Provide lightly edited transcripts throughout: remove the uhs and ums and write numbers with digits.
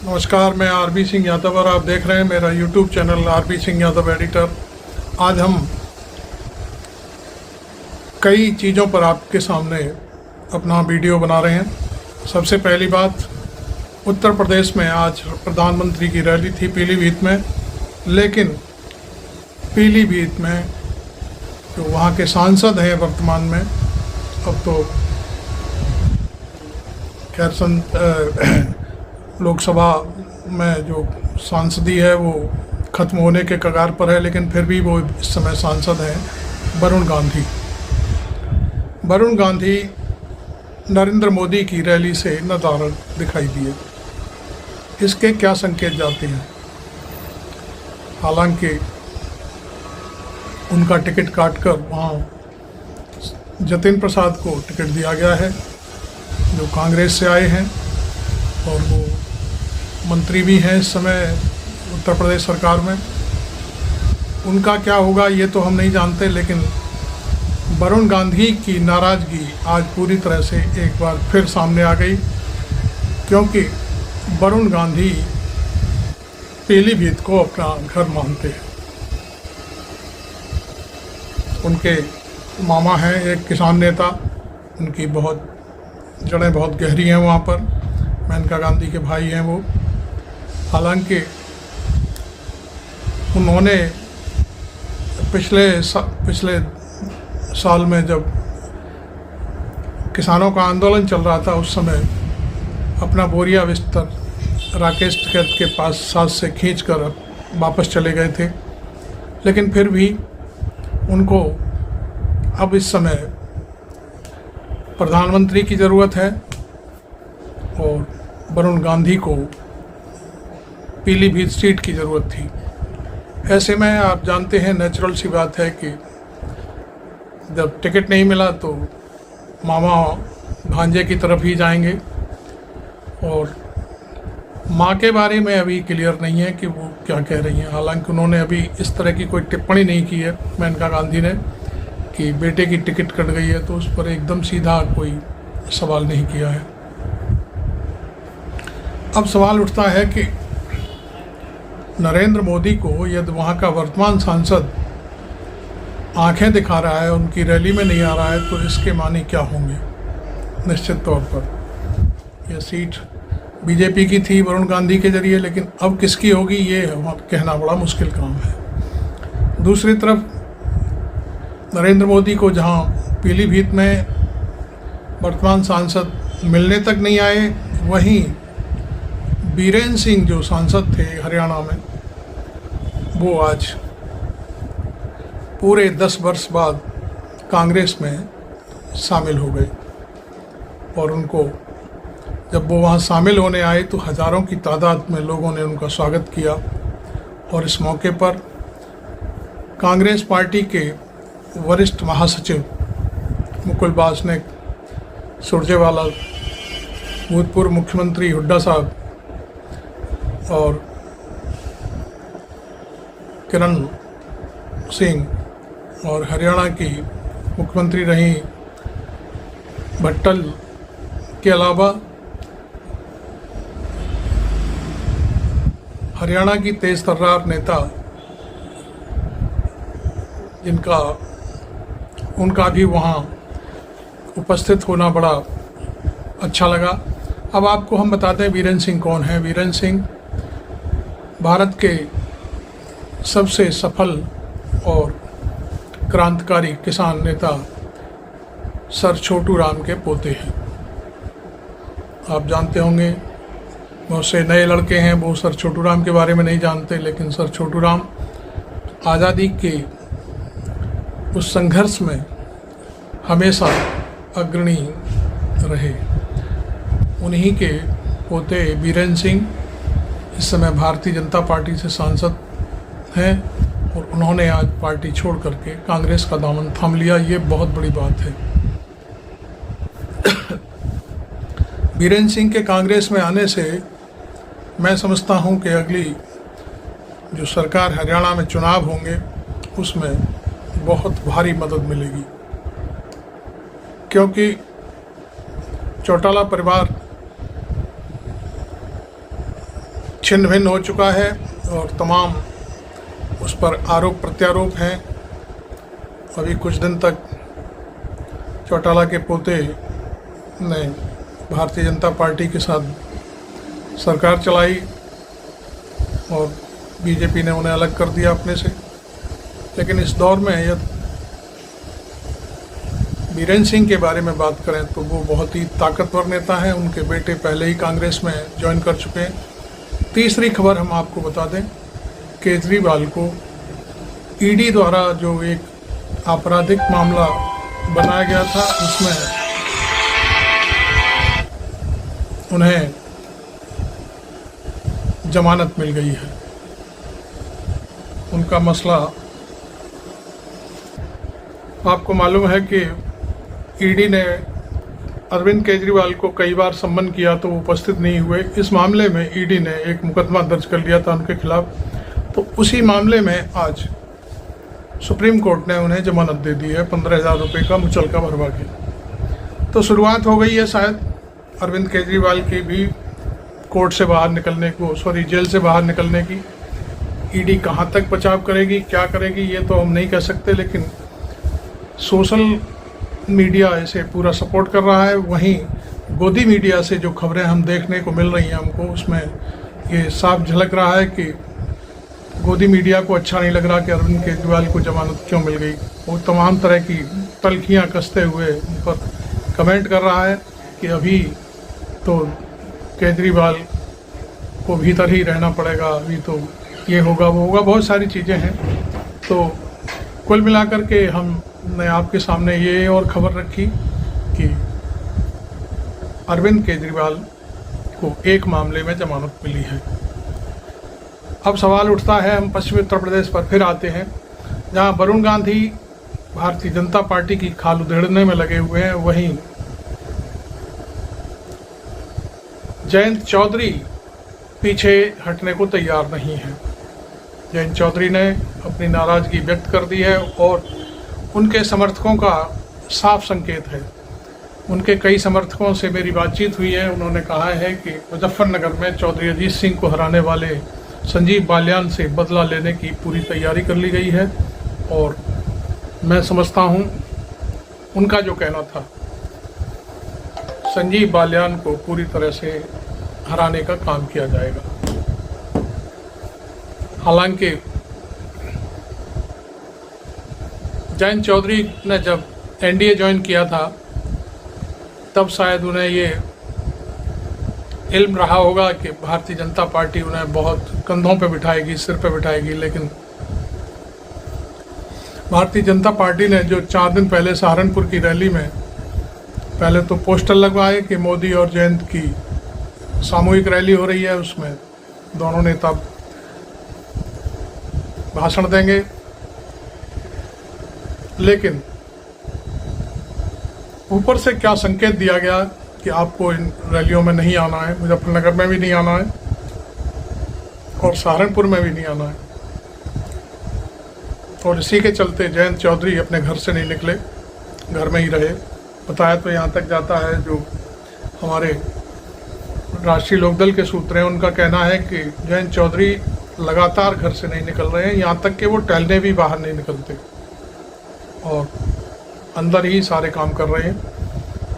नमस्कार, मैं आरबी सिंह यादव और आप देख रहे हैं मेरा YouTube channel RB Singh Yadav editor. आज हम कई चीज़ों पर आपके सामने अपना वीडियो बना रहे हैं। सबसे पहली बात, उत्तर प्रदेश में आज प्रधानमंत्री की रैली थी पीलीभीत में, लेकिन पीलीभीत में जो वहाँ के सांसद हैं वर्तमान में, अब तो खैर लोकसभा में जो सांसदी है वो ख़त्म होने के कगार पर है, लेकिन फिर भी वो इस समय सांसद हैं वरुण गांधी नरेंद्र मोदी की रैली से नदारद दिखाई दिए। इसके क्या संकेत जाते हैं? हालांकि उनका टिकट काटकर वहाँ जतिन प्रसाद को टिकट दिया गया है, जो कांग्रेस से आए हैं और वो मंत्री भी हैं इस समय उत्तर प्रदेश सरकार में। उनका क्या होगा ये तो हम नहीं जानते, लेकिन वरुण गांधी की नाराज़गी आज पूरी तरह से एक बार फिर सामने आ गई, क्योंकि वरुण गांधी पीलीभीत को अपना घर मानते हैं। उनके मामा हैं एक किसान नेता, उनकी जड़ें बहुत गहरी हैं वहाँ पर। मेनका गांधी के भाई हैं वो। हालांकि उन्होंने पिछले साल में जब किसानों का आंदोलन चल रहा था, उस समय अपना बोरिया बिस्तर राकेश टिकैत के पास साथ से खींचकर वापस चले गए थे। लेकिन फिर भी उनको अब इस समय प्रधानमंत्री की ज़रूरत है और वरुण गांधी को पीलीभीत सीट की ज़रूरत थी। ऐसे में आप जानते हैं, नेचुरल सी बात है कि जब टिकट नहीं मिला तो मामा भांजे की तरफ ही जाएंगे। और माँ के बारे में अभी क्लियर नहीं है कि वो क्या कह रही हैं। हालांकि उन्होंने अभी इस तरह की कोई टिप्पणी नहीं की है मेनका गांधी ने कि बेटे की टिकट कट गई है, तो उस पर एकदम सीधा कोई सवाल नहीं किया है। अब सवाल उठता है कि नरेंद्र मोदी को यदि वहाँ का वर्तमान सांसद आंखें दिखा रहा है, उनकी रैली में नहीं आ रहा है, तो इसके मानी क्या होंगे? निश्चित तौर पर यह सीट बीजेपी की थी वरुण गांधी के जरिए, लेकिन अब किसकी होगी ये कहना बड़ा मुश्किल काम है। दूसरी तरफ नरेंद्र मोदी को जहाँ पीलीभीत में वर्तमान सांसद मिलने तक नहीं आए, वहीं बीरेन सिंह जो सांसद थे हरियाणा में, वो आज पूरे 10 वर्ष बाद कांग्रेस में शामिल हो गए। और उनको जब वो वहाँ शामिल होने आए तो हज़ारों की तादाद में लोगों ने उनका स्वागत किया। और इस मौके पर कांग्रेस पार्टी के वरिष्ठ महासचिव मुकुल वासनिक, सुरजेवाला, भूतपूर्व मुख्यमंत्री हुड्डा साहब और किरण सिंह और हरियाणा की मुख्यमंत्री रही भट्टल के अलावा हरियाणा की तेज तर्रार नेता उनका भी वहाँ उपस्थित होना बड़ा अच्छा लगा। अब आपको हम बताते हैं बीरेन सिंह कौन है। बीरेन सिंह भारत के सबसे सफल और क्रांतिकारी किसान नेता सर छोटू राम के पोते हैं। आप जानते होंगे, बहुत से नए लड़के हैं वो सर छोटू राम के बारे में नहीं जानते, लेकिन सर छोटू राम आज़ादी के उस संघर्ष में हमेशा अग्रणी रहे। उन्हीं के पोते बीरेन सिंह इस समय भारतीय जनता पार्टी से सांसद हैं और उन्होंने आज पार्टी छोड़ करके कांग्रेस का दामन थाम लिया। ये बहुत बड़ी बात है। बीरेन सिंह के कांग्रेस में आने से मैं समझता हूं कि अगली जो सरकार हरियाणा में चुनाव होंगे उसमें बहुत भारी मदद मिलेगी, क्योंकि चौटाला परिवार छिन्न भिन्न हो चुका है और तमाम उस पर आरोप प्रत्यारोप हैं। अभी कुछ दिन तक चौटाला के पोते ने भारतीय जनता पार्टी के साथ सरकार चलाई और बीजेपी ने उन्हें अलग कर दिया अपने से। लेकिन इस दौर में यदि बीरेन सिंह के बारे में बात करें तो वो बहुत ही ताकतवर नेता हैं। उनके बेटे पहले ही कांग्रेस में ज्वाइन कर चुके हैं। तीसरी खबर हम आपको बता दें, केजरीवाल को ईडी द्वारा जो एक आपराधिक मामला बनाया गया था उसमें उन्हें जमानत मिल गई है। उनका मसला, आपको मालूम है कि ईडी ने अरविंद केजरीवाल को कई बार सम्मन किया तो वो उपस्थित नहीं हुए। इस मामले में ईडी ने एक मुकदमा दर्ज कर लिया था उनके खिलाफ। तो उसी मामले में आज सुप्रीम कोर्ट ने उन्हें जमानत दे दी है 15,000 रुपये का मुचलका भरवा के। तो शुरुआत हो गई है शायद अरविंद केजरीवाल की भी कोर्ट से बाहर निकलने को, जेल से बाहर निकलने की। ईडी कहाँ तक बचाव करेगी, क्या करेगी, ये तो हम नहीं कह सकते, लेकिन सोशल मीडिया इसे पूरा सपोर्ट कर रहा है। वहीं गोदी मीडिया से जो खबरें हम देखने को मिल रही हैं हमको, उसमें ये साफ झलक रहा है कि गोदी मीडिया को अच्छा नहीं लग रहा कि अरविंद केजरीवाल को जमानत क्यों मिल गई। वो तमाम तरह की तलखियाँ कसते हुए उन पर कमेंट कर रहा है कि अभी तो केजरीवाल को भीतर ही रहना पड़ेगा, अभी तो ये होगा वो होगा, बहुत सारी चीज़ें हैं। तो कुल मिलाकर के हमने आपके सामने ये और खबर रखी कि अरविंद केजरीवाल को एक मामले में जमानत मिली है। अब सवाल उठता है, हम पश्चिमी उत्तर प्रदेश पर फिर आते हैं, जहां वरुण गांधी भारतीय जनता पार्टी की खाल उधेड़ने में लगे हुए हैं। वहीं जयंत चौधरी पीछे हटने को तैयार नहीं है। जयंत चौधरी ने अपनी नाराज़गी व्यक्त कर दी है और उनके समर्थकों का साफ संकेत है। उनके कई समर्थकों से मेरी बातचीत हुई है। उन्होंने कहा है कि मुजफ्फरनगर में चौधरी अजीत सिंह को हराने वाले संजीव बालियान से बदला लेने की पूरी तैयारी कर ली गई है। और मैं समझता हूं उनका जो कहना था, संजीव बालियान को पूरी तरह से हराने का काम किया जाएगा। हालांकि जयंत चौधरी ने जब एनडीए ज्वाइन किया था तब शायद उन्हें ये इल्म रहा होगा कि भारतीय जनता पार्टी उन्हें बहुत कंधों पे बिठाएगी, सिर पे बिठाएगी। लेकिन भारतीय जनता पार्टी ने जो 4 दिन पहले सहारनपुर की रैली में पहले तो पोस्टर लगवाए कि मोदी और जयंत की सामूहिक रैली हो रही है, उसमें दोनों नेता भाषण देंगे, लेकिन ऊपर से क्या संकेत दिया गया कि आपको इन रैलियों में नहीं आना है, मुजफ्फरनगर में भी नहीं आना है और सहारनपुर में भी नहीं आना है। और इसी के चलते जयंत चौधरी अपने घर से नहीं निकले, घर में ही रहे। बताया तो यहाँ तक जाता है, जो हमारे राष्ट्रीय लोकदल के सूत्र हैं उनका कहना है कि जयंत चौधरी लगातार घर से नहीं निकल रहे हैं, यहाँ तक कि वो टहलने भी बाहर नहीं निकलते और अंदर ही सारे काम कर रहे हैं।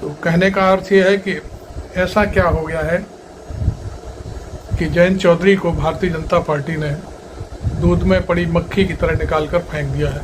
तो कहने का अर्थ ये है कि ऐसा क्या हो गया है कि जयंत चौधरी को भारतीय जनता पार्टी ने दूध में पड़ी मक्खी की तरह निकाल कर फेंक दिया है।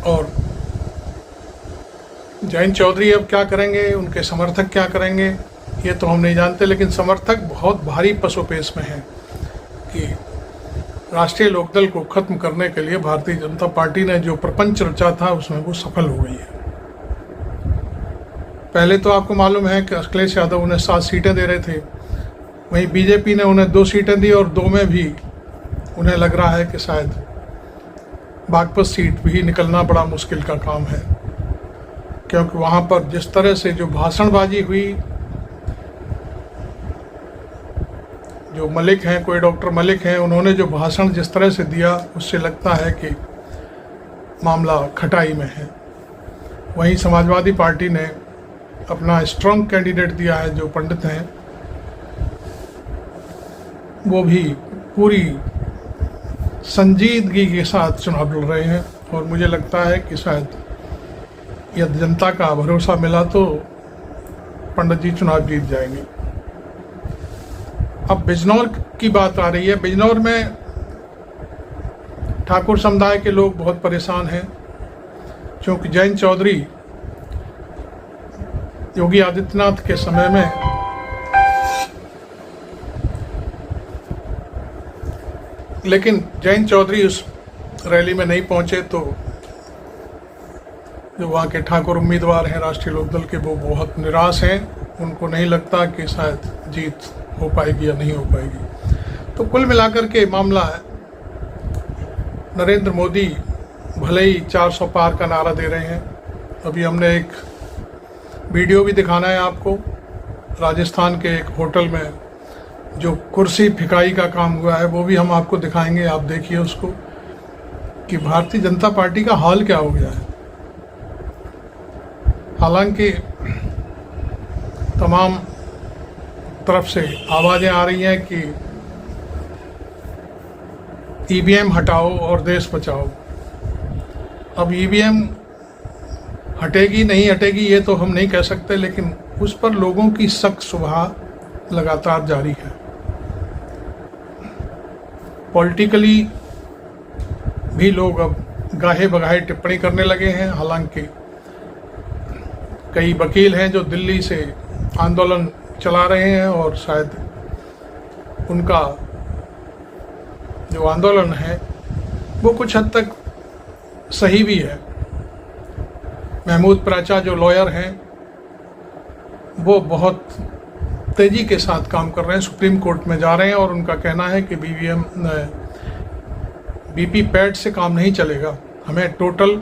और जयंत चौधरी अब क्या करेंगे, उनके समर्थक क्या करेंगे, ये तो हम नहीं जानते। लेकिन समर्थक बहुत भारी पसोपेश में हैं कि राष्ट्रीय लोकदल को खत्म करने के लिए भारतीय जनता पार्टी ने जो प्रपंच रचा था उसमें वो सफल हो गई है। पहले तो आपको मालूम है कि अखिलेश यादव उन्हें 7 सीटें दे रहे थे, वहीं बीजेपी ने उन्हें 2 सीटें दी और 2 में भी उन्हें लग रहा है कि शायद बागपत सीट भी निकलना बड़ा मुश्किल का काम है, क्योंकि वहाँ पर जिस तरह से जो भाषणबाजी हुई, जो मलिक हैं, कोई डॉक्टर मलिक हैं, उन्होंने जो भाषण जिस तरह से दिया उससे लगता है कि मामला खटाई में है। वहीं समाजवादी पार्टी ने अपना स्ट्रॉन्ग कैंडिडेट दिया है जो पंडित हैं वो भी पूरी संजीदगी के साथ चुनाव लड़ रहे हैं और मुझे लगता है कि शायद यदि जनता का भरोसा मिला तो पंडित जी चुनाव जीत जाएंगे। अब बिजनौर की बात आ रही है। बिजनौर में ठाकुर समुदाय के लोग बहुत परेशान हैं क्योंकि जयंत चौधरी योगी आदित्यनाथ के समय में लेकिन जयंत चौधरी उस रैली में नहीं पहुंचे तो जो वहाँ के ठाकुर उम्मीदवार हैं राष्ट्रीय लोकदल के वो बहुत निराश हैं। उनको नहीं लगता कि शायद जीत हो पाएगी या नहीं हो पाएगी। तो कुल मिलाकर के मामला है, नरेंद्र मोदी भले ही 400 पार का नारा दे रहे हैं। अभी हमने एक वीडियो भी दिखाना है आपको, राजस्थान के एक होटल में जो कुर्सी फिकाई का काम हुआ है वो भी हम आपको दिखाएंगे। आप देखिए उसको कि भारतीय जनता पार्टी का हाल क्या हो गया है। हालांकि तमाम तरफ से आवाज़ें आ रही हैं कि ईवीएम हटाओ और देश बचाओ। अब ईवीएम हटेगी नहीं हटेगी ये तो हम नहीं कह सकते, लेकिन उस पर लोगों की सख्त सुबह लगातार जारी है। पॉलिटिकली भी लोग अब गाहे बगाहे टिप्पणी करने लगे हैं। हालांकि कई वकील हैं जो दिल्ली से आंदोलन चला रहे हैं और शायद उनका जो आंदोलन है वो कुछ हद तक सही भी है। महमूद प्राचा जो लॉयर हैं वो बहुत तेजी के साथ काम कर रहे हैं, सुप्रीम कोर्ट में जा रहे हैं और उनका कहना है कि बीपी पैड से काम नहीं चलेगा, हमें टोटल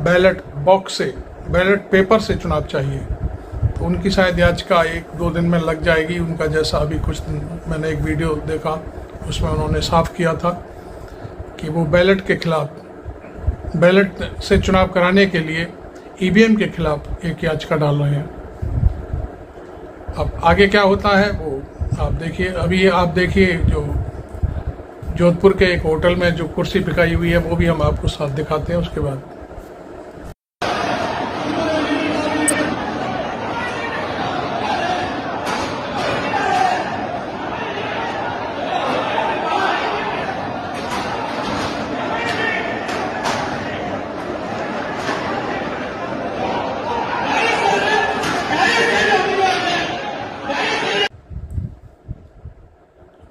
बैलेट बॉक्स से, बैलेट पेपर से चुनाव चाहिए। तो उनकी शायद याचिका 1-2 दिन में लग जाएगी। उनका जैसा अभी कुछ मैंने एक वीडियो देखा उसमें उन्होंने साफ किया था कि वो बैलेट के खिलाफ, बैलेट से चुनाव कराने के लिए ईवीएम के खिलाफ एक याचिका डाल रहे हैं। अब आगे क्या होता है वो आप देखिए। अभी आप देखिए जो जोधपुर के एक होटल में जो कुर्सी बिकाई हुई है वो भी हम आपको साथ दिखाते हैं उसके बाद।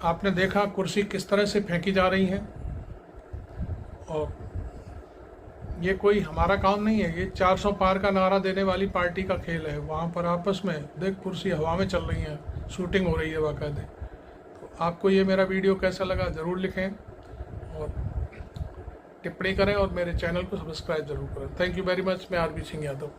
आपने देखा कुर्सी किस तरह से फेंकी जा रही हैं और ये कोई हमारा काम नहीं है, ये 400 पार का नारा देने वाली पार्टी का खेल है। वहाँ पर आपस में देख कुर्सी हवा में चल रही हैं, शूटिंग हो रही है बाकायदे। तो आपको ये मेरा वीडियो कैसा लगा ज़रूर लिखें और टिप्पणी करें और मेरे चैनल को सब्सक्राइब ज़रूर करें। Thank you very much. मैं आरबी सिंह यादव।